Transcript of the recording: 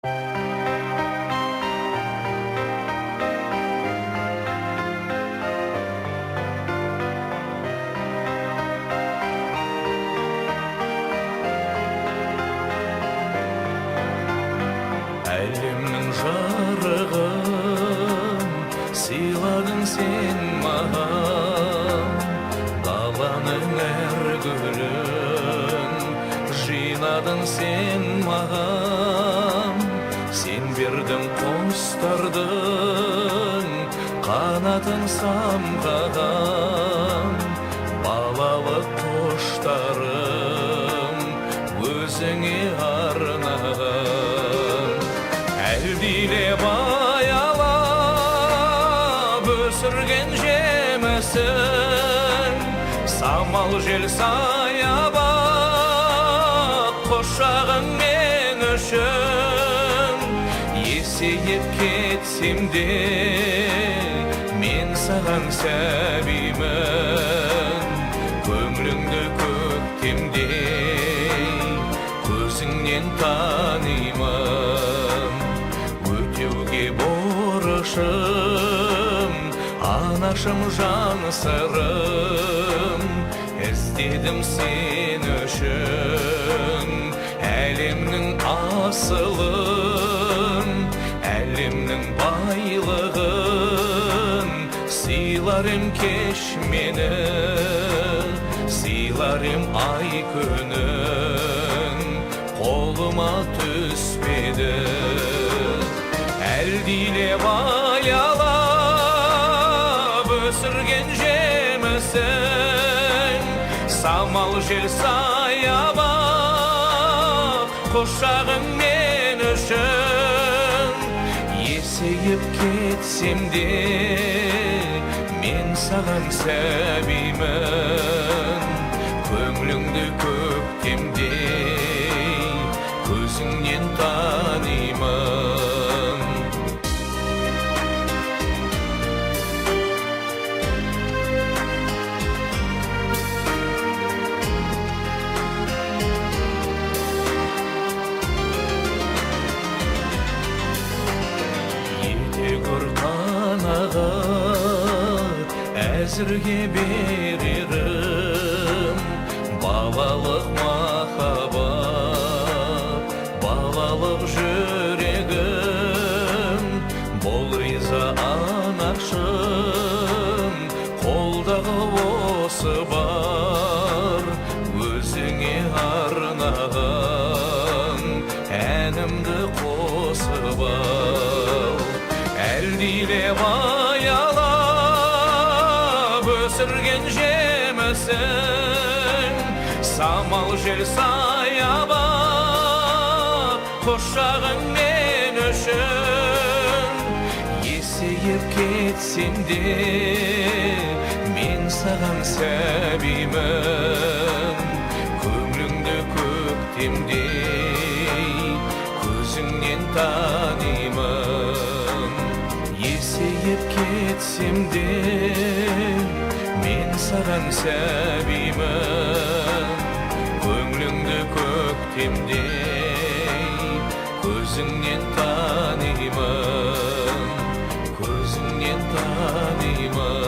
Әлемнің жарығын сыйладың сен маған, даланың әр гүлін жинадың сен маған. Сен бердің құстардың қанатын самғаған, балалық құштарым өзіңе арнаған. Әлдилеп аялап өсірген жемісін, самал жел саябақ құшағың мен үшін. Есейіп кетсем де мен саған сәбимін, көңіліңді көктемдей көзіңнен танимын. Өтеуге борышым, анашым жан сырым, іздедім сен үшін әлемнің асылын, әлемнің байлығын. Сыйлар ем кеш мені, сыйлар ем ай күнін, қолыма түспеді. Әлдилеп аялап өсірген жемісін, самал жел саябақ құшағың мен үшін. Есейіп кетсем де мен саған сәбимін, көңіліңді көктемдей көзіңнен танимын. Әзірге берерім балалық махаббат, балалық жүрегім. Бол риза анашым, қолдағы осы бар өзіңе арнаған әнімді қосып ал. Әлдилеп аялап өсірген жемісін, самал жел саябақ құшағың мен үшін. Есейіп кетсем де мен саған сәбимін, көңіліңді көктемдей көзіңнен танимын. Есейіп кетсем де мен саған сәбимін, көңіліңді көктемдей көзіңнен танимын, көзіңнен танимын.